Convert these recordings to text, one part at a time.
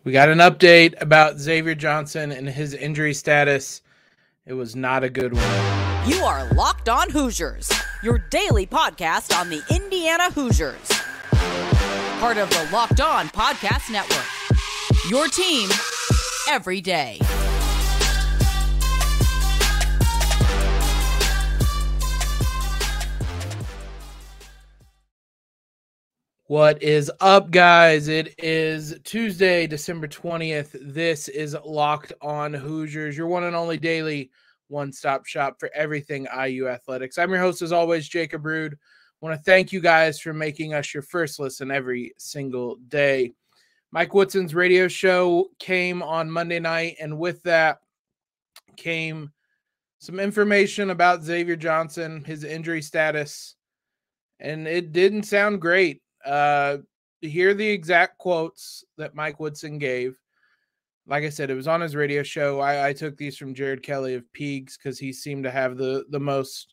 We got an update about Xavier Johnson and his injury status. It was not a good one. You are Locked On Hoosiers, your daily podcast on the Indiana Hoosiers. Part of the Locked On Podcast Network. Your team every day. What is up, guys? It is Tuesday, December 20th. This is Locked On Hoosiers, your one and only daily one-stop shop for everything IU athletics. I'm your host, as always, Jacob Rude. I want to thank you guys for making us your first listen every single day. Mike Woodson's radio show came on Monday night, and with that came some information about Xavier Johnson, his injury status, and it didn't sound great. Hear the exact quotes that Mike Woodson gave. Like I said, it was on his radio show. I took these from Jared Kelly of Peegs because he seemed to have the most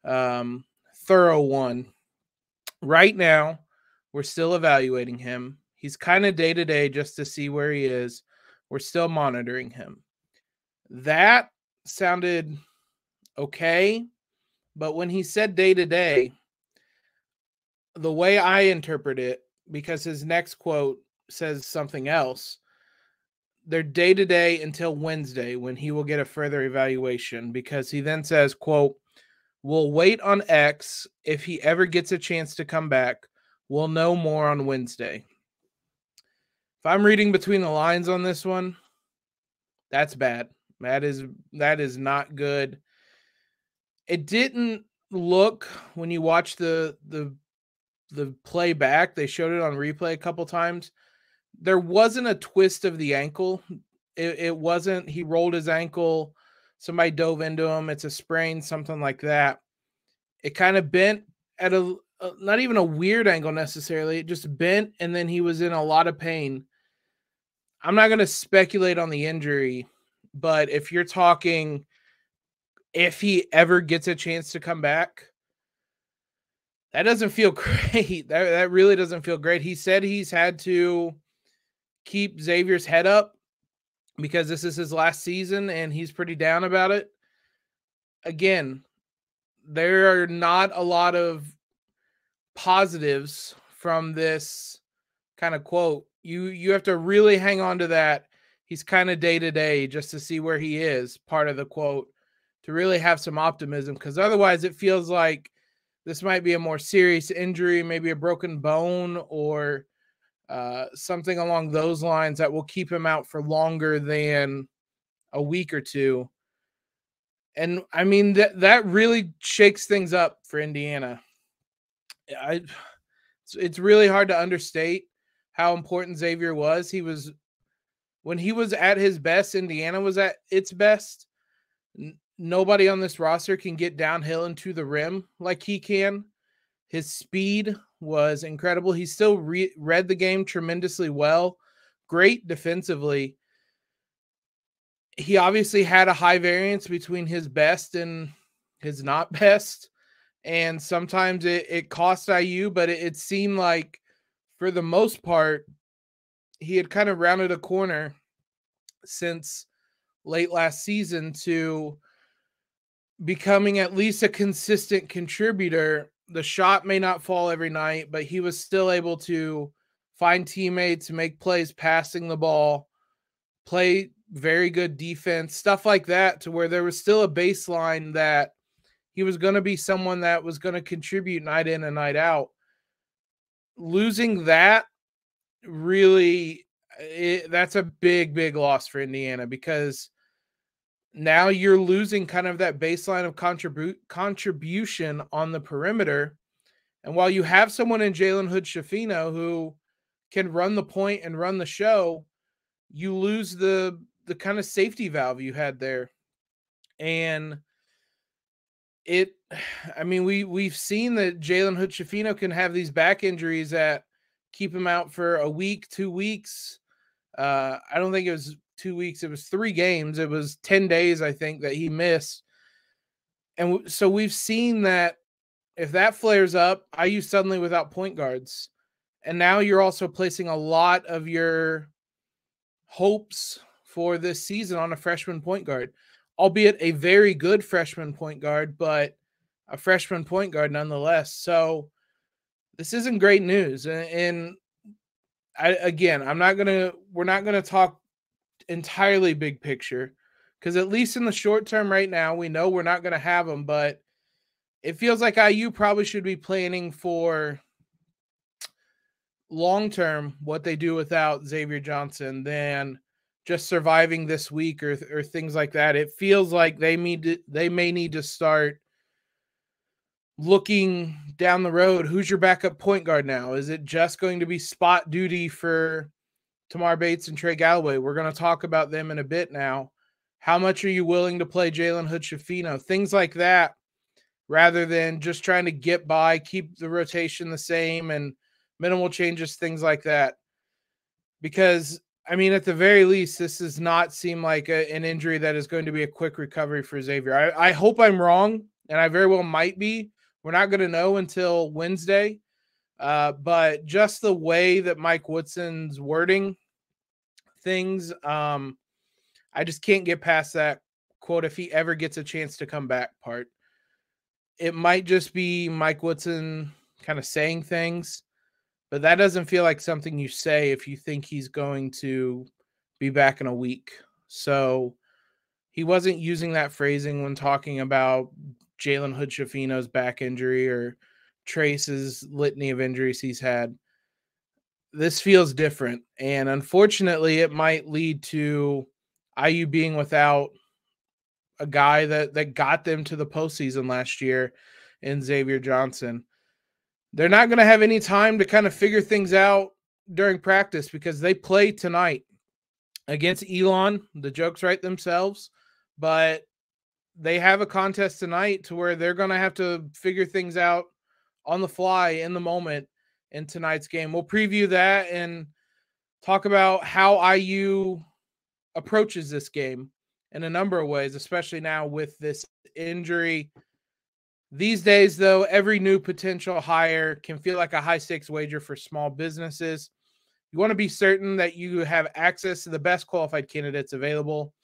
thorough one. Right now, we're still evaluating him. He's kind of day-to-day just to see where he is. We're still monitoring him. That sounded okay, but when he said day-to-day, the way I interpret it, because his next quote says something else, they're day-to-day until Wednesday when he will get a further evaluation, because he then says, quote, "We'll wait on X. If he ever gets a chance to come back, we'll know more on Wednesday." If I'm reading between the lines on this one, that's bad. That is not good. It didn't look, when you watch the play back, they showed it on replay a couple times, there wasn't a twist of the ankle. It wasn't, he rolled his ankle, somebody dove into him, it's a sprain, something like that. It kind of bent at a not even a weird angle necessarily, it just bent, and then he was in a lot of pain. I'm not going to speculate on the injury, but if you're talking, if he ever gets a chance to come back, that doesn't feel great. That really doesn't feel great. He said he's had to keep Xavier's head up because this is his last season and he's pretty down about it. Again, there are not a lot of positives from this kind of quote. You have to really hang on to that. He's kind of day-to-day just to see where he is, part of the quote, to really have some optimism, because otherwise it feels like this might be a more serious injury, maybe a broken bone or something along those lines that will keep him out for longer than a week or two. And I mean, that really shakes things up for Indiana. It's really hard to understate how important Xavier was. When he was at his best, Indiana was at its best. Nobody on this roster can get downhill and to the rim like he can. His speed was incredible. He still read the game tremendously well. Great defensively. He obviously had a high variance between his best and his not best. And sometimes it cost IU, but it seemed like for the most part, he had kind of rounded a corner since late last season to becoming at least a consistent contributor. The shot may not fall every night, but he was still able to find teammates, make plays passing the ball, play very good defense, stuff like that, to where there was still a baseline that he was going to be someone that was going to contribute night in and night out. Losing that, really, that's a big, big loss for Indiana, because now you're losing kind of that baseline of contribution on the perimeter. And while you have someone in Jalen Hood-Schifino who can run the point and run the show, you lose the kind of safety valve you had there. And we've seen that Jalen Hood-Schifino can have these back injuries that keep him out for a week, 2 weeks. I don't think it was 2 weeks. It was 3 games. It was 10 days, I think, that he missed. And so we've seen that if that flares up, IU suddenly without point guards. And now you're also placing a lot of your hopes for this season on a freshman point guard, albeit a very good freshman point guard, but a freshman point guard nonetheless. So this isn't great news. And we're not going to talk entirely big picture, because at least in the short term right now, we know we're not going to have them, but it feels like IU probably should be planning for long term what they do without Xavier Johnson than just surviving this week or things like that. It feels like they may need to start looking down the road. Who's your backup point guard now? Is it just going to be spot duty for Tamar Bates and Trey Galloway? We're going to talk about them in a bit now. How much are you willing to play Jalen Hood-Schifino? Things like that, rather than just trying to get by, keep the rotation the same and minimal changes, things like that. Because, I mean, at the very least, this does not seem like an injury that is going to be a quick recovery for Xavier. I hope I'm wrong, and I very well might be. We're not going to know until Wednesday. But just the way that Mike Woodson's wording things, I just can't get past that quote, if he ever gets a chance to come back part. It might just be Mike Woodson kind of saying things, but that doesn't feel like something you say if you think he's going to be back in a week. So he wasn't using that phrasing when talking about Jalen Hood-Schifino's back injury or Trayce's litany of injuries he's had. This feels different, and unfortunately it might lead to IU being without a guy that got them to the postseason last year in Xavier Johnson. They're not going to have any time to kind of figure things out during practice because they play tonight against Elon. The jokes write themselves, but they have a contest tonight to where they're going to have to figure things out on the fly in the moment in tonight's game. We'll preview that and talk about how IU approaches this game in a number of ways, especially now with this injury. These days, though, every new potential hire can feel like a high-stakes wager for small businesses. You want to be certain that you have access to the best qualified candidates available.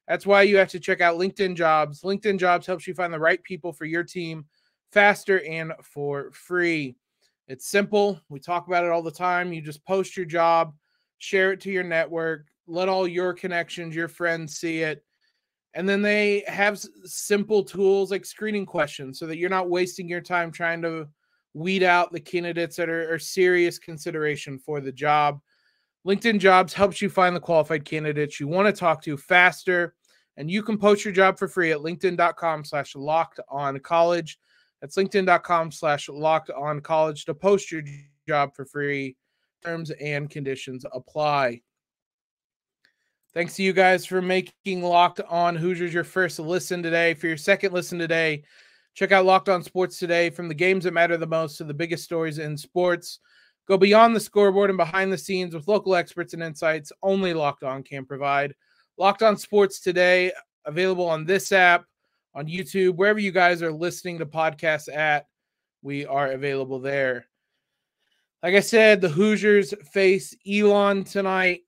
That's why you have to check out LinkedIn Jobs. LinkedIn Jobs helps you find the right people for your team faster and for free. It's simple. We talk about it all the time. You just post your job, share it to your network, let all your connections, your friends see it. And then they have simple tools like screening questions so that you're not wasting your time trying to weed out the candidates that are serious consideration for the job. LinkedIn Jobs helps you find the qualified candidates you want to talk to faster, and you can post your job for free at linkedin.com/lockedoncollege. That's linkedin.com/lockedoncollege to post your job for free. Terms and conditions apply. Thanks to you guys for making Locked On Hoosiers your first listen today. For your second listen today, check out Locked On Sports Today. From the games that matter the most to the biggest stories in sports, go beyond the scoreboard and behind the scenes with local experts and insights only Locked On can provide. Locked On Sports Today, available on this app, on YouTube, wherever you guys are listening to podcasts at, we are available there. Like I said, the Hoosiers face Elon tonight.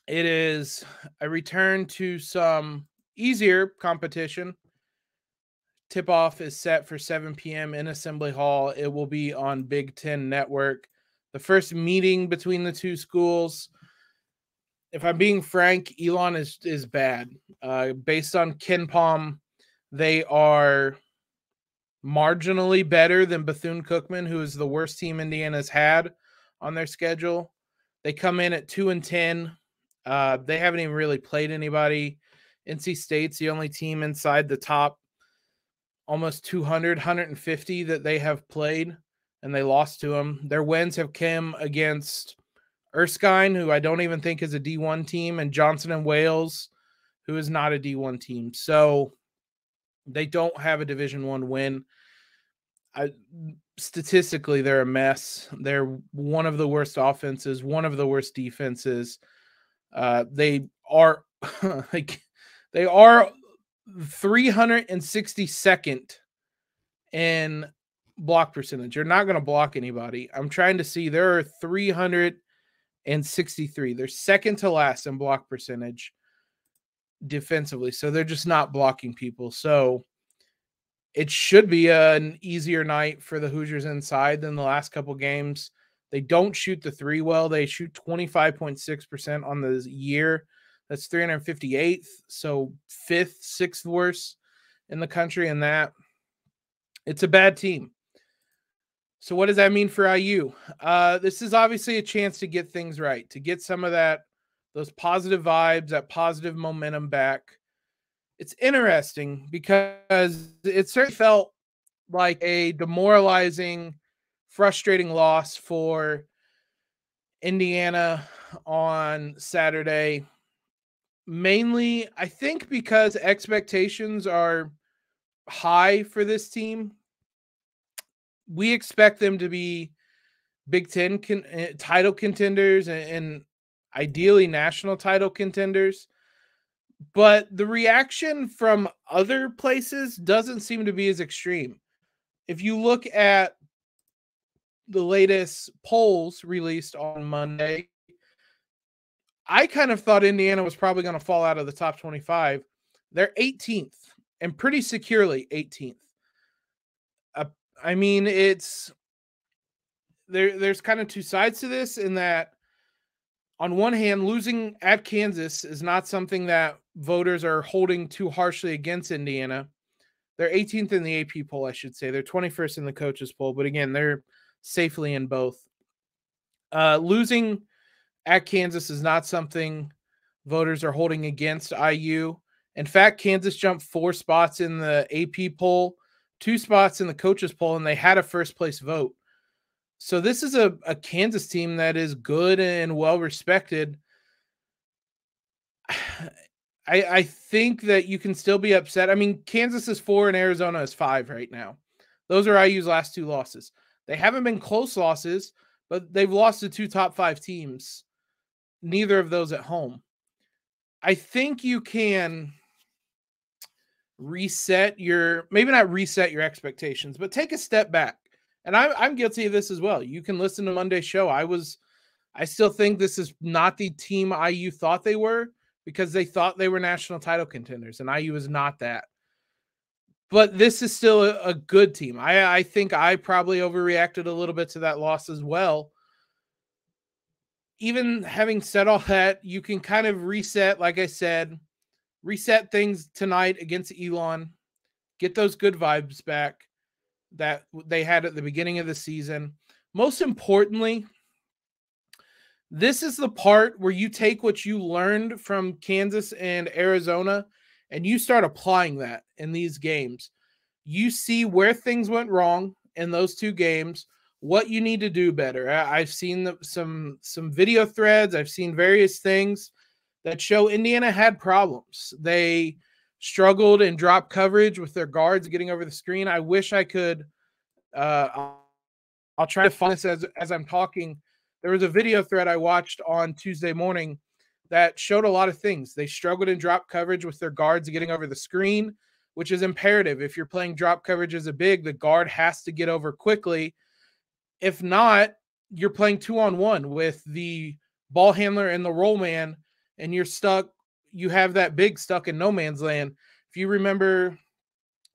It is a return to some easier competition. Tip-off is set for 7 p.m. in Assembly Hall. It will be on Big Ten Network. The first meeting between the two schools, if I'm being frank, Elon is bad. Based on KenPom, they are marginally better than Bethune-Cookman, who is the worst team Indiana's had on their schedule. They come in at 2-10. They haven't even really played anybody. NC State's the only team inside the top almost 200, 150 that they have played, and they lost to them. Their wins have come against Erskine, who I don't even think is a D1 team, and Johnson and Wales, who is not a D1 team. So they don't have a Division I win. Statistically, they're a mess. They're one of the worst offenses, one of the worst defenses. They are they are 362nd in block percentage. You're not going to block anybody. I'm trying to see. There are 362nd and 63. They're second to last in block percentage defensively. So they're just not blocking people. So it should be an easier night for the Hoosiers inside than the last couple games. They don't shoot the three well. They shoot 25.6% on the year. That's 358th. So 5th, 6th worst in the country in that. It's a bad team. So what does that mean for IU? This is obviously a chance to get things right, to get some of those positive vibes, that positive momentum back. It's interesting because it certainly felt like a demoralizing, frustrating loss for Indiana on Saturday. Mainly, I think because expectations are high for this team. We expect them to be Big Ten title contenders and ideally national title contenders. But the reaction from other places doesn't seem to be as extreme. If you look at the latest polls released on Monday, I kind of thought Indiana was probably going to fall out of the top 25. They're 18th and pretty securely 18th. I mean, there's kind of two sides to this in that on one hand, losing at Kansas is not something that voters are holding too harshly against Indiana. They're 18th in the AP poll, I should say. They're 21st in the coaches poll, but again, they're safely in both. Losing at Kansas is not something voters are holding against IU. In fact, Kansas jumped 4 spots in the AP poll, 2 spots in the coaches poll, and they had a first place vote. So this is a Kansas team that is good and well respected. I think that you can still be upset. I mean, Kansas is 4 and Arizona is 5 right now. Those are IU's last 2 losses. They haven't been close losses, but they've lost to 2 top 5 teams. Neither of those at home. I think you can maybe not reset your expectations, but take a step back. And I'm guilty of this as well. You can listen to Monday's show. I still think this is not the team IU thought they were because they thought they were national title contenders, and IU is not that. But this is still a good team. I think I probably overreacted a little bit to that loss as well. Even having said all that, you can kind of reset, like I said, reset things tonight against Elon, get those good vibes back that they had at the beginning of the season. Most importantly, this is the part where you take what you learned from Kansas and Arizona and you start applying that in these games. You see where things went wrong in those 2 games, what you need to do better. I've seen some video threads. I've seen various things that show Indiana had problems. They struggled in drop coverage with their guards getting over the screen. I wish I could. I'll try to find this as I'm talking. There was a video thread I watched on Tuesday morning that showed a lot of things. They struggled in drop coverage with their guards getting over the screen, which is imperative. If you're playing drop coverage as a big, the guard has to get over quickly. If not, you're playing 2-on-1 with the ball handler and the roll man, and you're stuck. You have that big stuck in no man's land. If you remember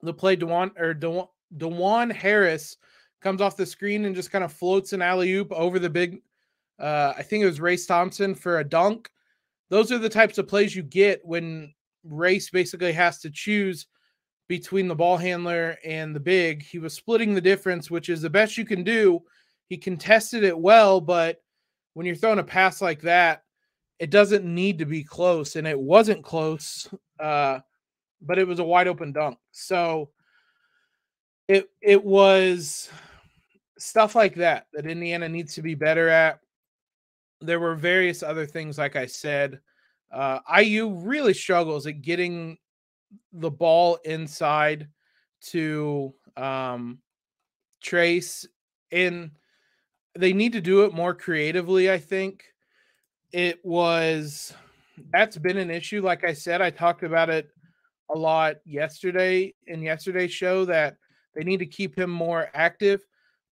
the play, DeJuan Harris comes off the screen and just kind of floats an alley-oop over the big, I think it was Race Thompson for a dunk. Those are the types of plays you get when Race basically has to choose between the ball handler and the big. He was splitting the difference, which is the best you can do. He contested it well, but when you're throwing a pass like that, it doesn't need to be close, and it wasn't close, but it was a wide open dunk. So it was stuff like that Indiana needs to be better at. There were various other things, like I said. IU really struggles at getting the ball inside to Trayce, and they need to do it more creatively, I think. That's been an issue. Like I said, I talked about it a lot yesterday in yesterday's show that they need to keep him more active.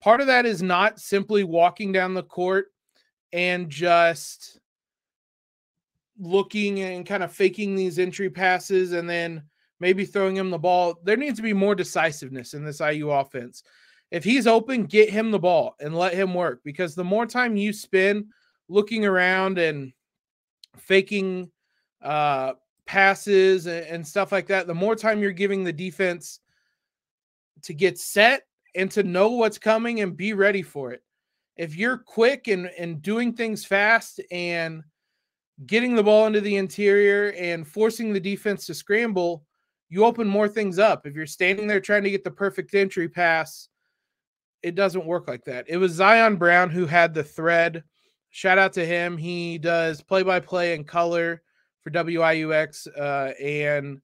Part of that is not simply walking down the court and just looking and kind of faking these entry passes and then maybe throwing him the ball. There needs to be more decisiveness in this IU offense. If he's open, get him the ball and let him work, because the more time you spend looking around and faking passes and stuff like that, the more time you're giving the defense to get set and to know what's coming and be ready for it. If you're quick and doing things fast and getting the ball into the interior and forcing the defense to scramble, you open more things up. If you're standing there trying to get the perfect entry pass, it doesn't work like that. It was Zion Brown who had the thread. Shout out to him. He does play-by-play and color for WIUX and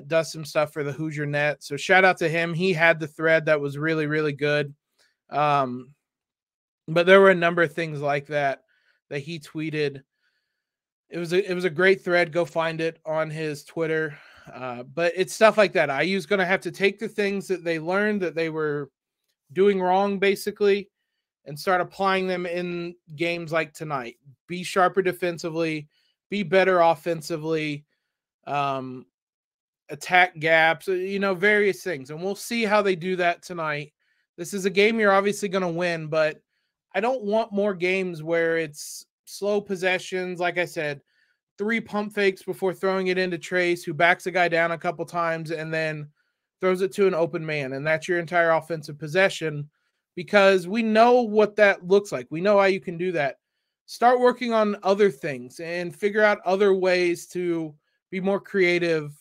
does some stuff for the Hoosier Net. So shout out to him. He had the thread that was really, really good. But there were a number of things like that he tweeted. It was a great thread. Go find it on his Twitter. But it's stuff like that. IU's going to have to take the things that they learned that they were doing wrong, basically, and start applying them in games like tonight. Be sharper defensively, be better offensively, attack gaps, various things. And we'll see how they do that tonight. This is a game you're obviously going to win, but I don't want more games where it's slow possessions. Like I said, 3 pump fakes before throwing it into Trayce, who backs a guy down a couple times and then throws it to an open man. And that's your entire offensive possession, because we know what that looks like. We know how you can do that. Start working on other things and figure out other ways to be more creative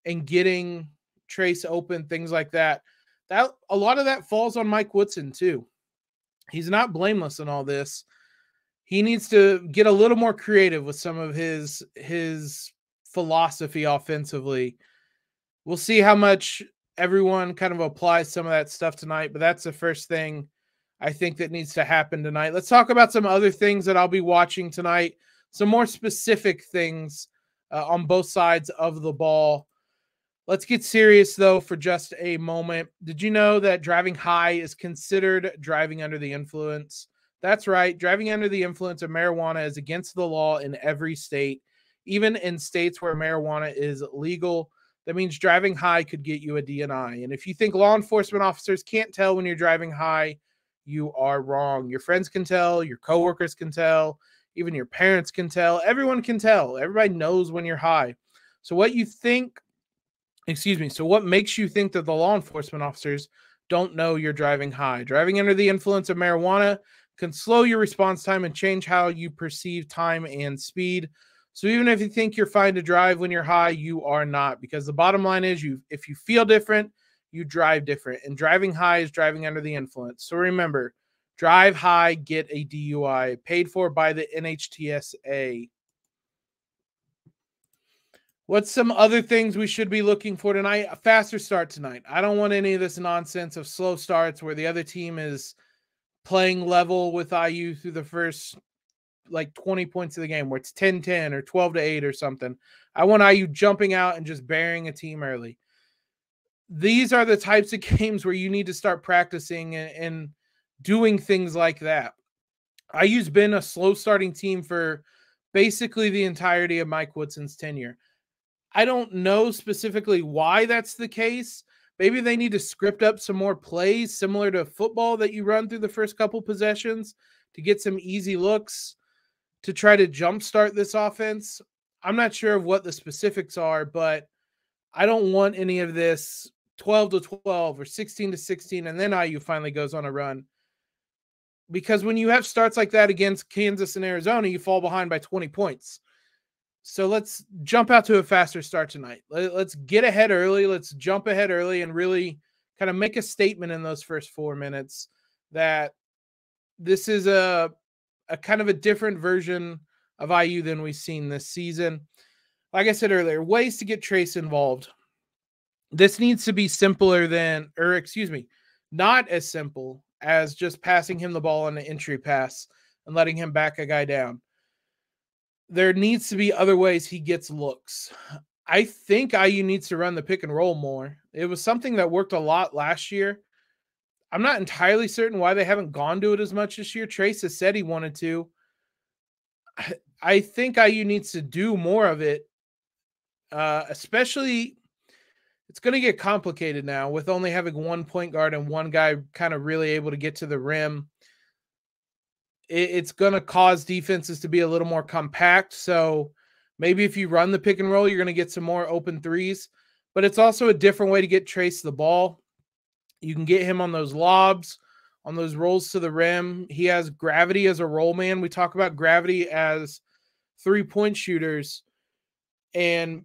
and getting Trayce open, things like that. That a lot of that falls on Mike Woodson too. He's not blameless in all this. He needs to get a little more creative with some of his philosophy offensively. We'll see how much everyone kind of applies some of that stuff tonight, but that's the first thing I think that needs to happen tonight. Let's talk about some other things that I'll be watching tonight, some more specific things on both sides of the ball. Let's get serious, though, for just a moment. Did you know that driving high is considered driving under the influence? That's right. Driving under the influence of marijuana is against the law in every state, even in states where marijuana is legal. That means driving high could get you a DNI. And if you think law enforcement officers can't tell when you're driving high, you are wrong. Your friends can tell, your coworkers can tell, even your parents can tell. Everyone can tell. Everybody knows when you're high. So what makes you think that the law enforcement officers don't know you're driving high? Driving under the influence of marijuana can slow your response time and change how you perceive time and speed. So even if you think you're fine to drive when you're high, you are not, because the bottom line is if you feel different, you drive different, and driving high is driving under the influence. So remember, drive high, get a DUI, paid for by the NHTSA. What's some other things we should be looking for tonight? A faster start tonight. I don't want any of this nonsense of slow starts where the other team is playing level with IU through the first 20 points of the game, where it's 10-10 or 12-8 or something. I want IU jumping out and just burying a team early. These are the types of games where you need to start practicing and doing things like that. IU's been a slow starting team for basically the entirety of Mike Woodson's tenure. I don't know specifically why that's the case. Maybe they need to script up some more plays similar to football that you run through the first couple possessions to get some easy looks to try to jumpstart this offense. I'm not sure of what the specifics are, but I don't want any of this 12-12 or 16-16, and then IU finally goes on a run. Because when you have starts like that against Kansas and Arizona, you fall behind by 20 points. So let's jump out to a faster start tonight. Let's get ahead early. Let's jump ahead early and really kind of make a statement in those first 4 minutes that this is a kind of a different version of IU than we've seen this season. Like I said earlier, ways to get Trayce involved. This needs to be not as simple as just passing him the ball on an entry pass and letting him back a guy down. There needs to be other ways he gets looks. I think IU needs to run the pick and roll more. It was something that worked a lot last year. I'm not entirely certain why they haven't gone to it as much this year. Trayce has said he wanted to. I think IU needs to do more of it, especially it's going to get complicated now with only having one point guard and one guy kind of really able to get to the rim. It's going to cause defenses to be a little more compact. So maybe if you run the pick and roll, you're going to get some more open threes. But it's also a different way to get Trayce the ball. You can get him on those lobs, on those rolls to the rim. He has gravity as a roll man. We talk about gravity as 3-point shooters. And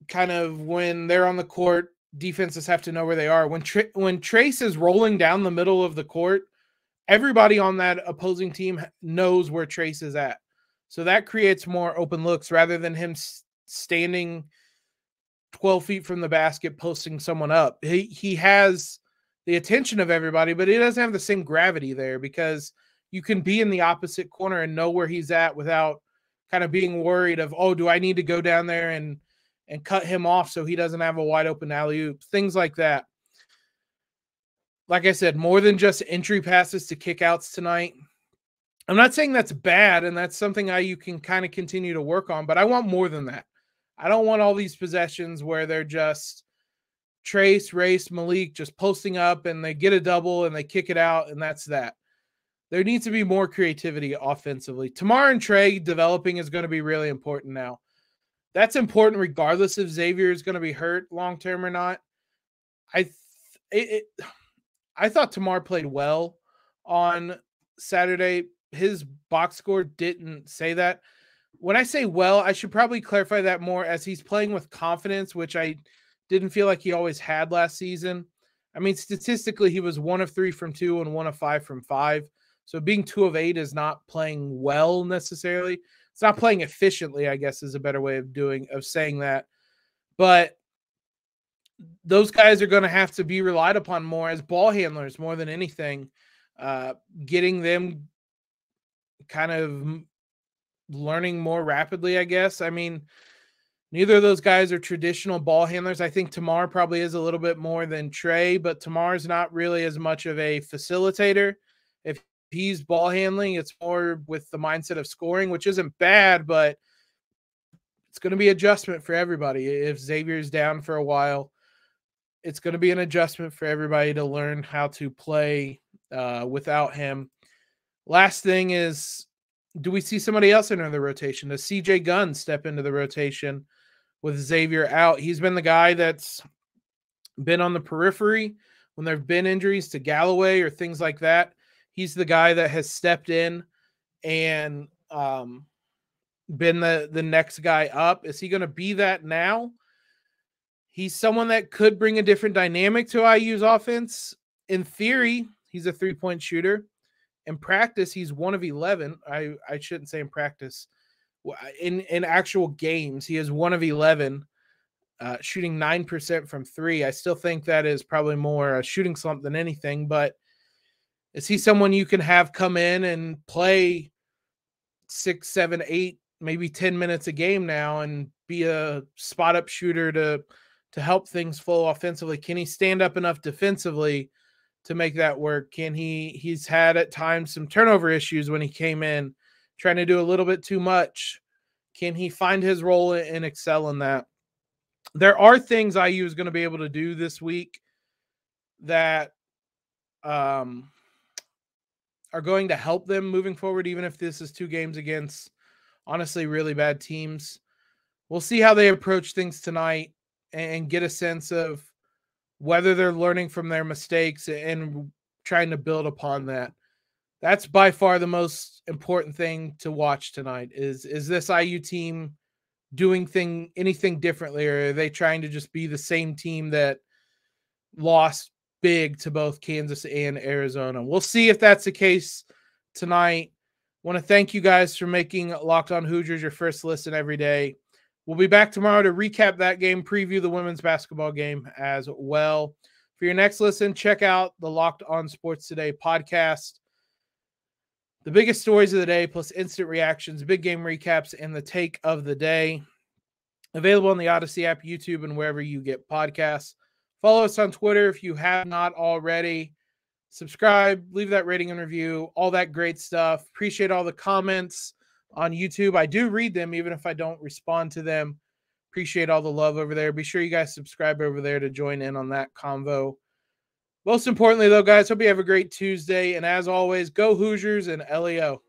kind of when they're on the court, defenses have to know where they are. When Trayce is rolling down the middle of the court, everybody on that opposing team knows where Trayce is at. So that creates more open looks rather than him standing 12 feet from the basket, posting someone up. He has the attention of everybody, but he doesn't have the same gravity there because you can be in the opposite corner and know where he's at without kind of being worried of, oh, do I need to go down there and cut him off so he doesn't have a wide open alley-oop, things like that. Like I said, more than just entry passes to kickouts tonight. I'm not saying that's bad, and that's something you can kind of continue to work on, but I want more than that. I don't want all these possessions where they're just Trayce, Race, Malik just posting up and they get a double and they kick it out, and that's that. There needs to be more creativity offensively. Tamar and Trey developing is going to be really important now. That's important regardless if Xavier is going to be hurt long-term or not. I thought Tamar played well on Saturday. His box score didn't say that. When I say well, I should probably clarify that more as he's playing with confidence, which I didn't feel like he always had last season. I mean, statistically, he was 1 of 3 from 2 and 1 of 5 from 5. So being 2 of 8 is not playing well necessarily. It's not playing efficiently, I guess, is a better way of saying that. But those guys are going to have to be relied upon more as ball handlers more than anything. Getting them kind of learning more rapidly, I guess. I mean, neither of those guys are traditional ball handlers. I think Tamar probably is a little bit more than Trey, but Tamar's not really as much of a facilitator. If he's ball handling, it's more with the mindset of scoring, which isn't bad, but it's going to be adjustment for everybody. If Xavier's down for a while, it's going to be an adjustment for everybody to learn how to play without him. Last thing is, do we see somebody else enter the rotation? Does CJ Gunn step into the rotation with Xavier out? He's been the guy that's been on the periphery when there have been injuries to Galloway or things like that. He's the guy that has stepped in and been the next guy up. Is he going to be that now? He's someone that could bring a different dynamic to IU's offense. In theory, he's a 3-point shooter. In practice, he's 1 of 11. I shouldn't say in practice. In actual games, he is 1 of 11, shooting 9% from 3. I still think that is probably more a shooting slump than anything, but is he someone you can have come in and play 6, 7, 8, maybe 10 minutes a game now and be a spot-up shooter to help things flow offensively? Can he stand up enough defensively to make that work? Can he's had at times some turnover issues when he came in, trying to do a little bit too much. Can he find his role and excel in that? There are things IU is going to be able to do this week that are going to help them moving forward, even if this is 2 games against honestly really bad teams. We'll see how they approach things tonight and get a sense of whether they're learning from their mistakes and trying to build upon that. That's by far the most important thing to watch tonight is this IU team doing anything differently, or are they trying to just be the same team that lost big to both Kansas and Arizona? We'll see if that's the case tonight. Want to thank you guys for making Locked On Hoosiers your first listen every day. We'll be back tomorrow to recap that game, preview the women's basketball game as well. For your next listen, check out the Locked On Sports Today podcast. The biggest stories of the day, plus instant reactions, big game recaps, and the take of the day. Available on the Odyssey app, YouTube, and wherever you get podcasts. Follow us on Twitter if you have not already. subscribe, leave that rating and review, all that great stuff. Appreciate all the comments on YouTube. I do read them, even if I don't respond to them. Appreciate all the love over there. Be sure you guys subscribe over there to join in on that convo. Most importantly, though, guys, hope you have a great Tuesday. And as always, go Hoosiers and LEO.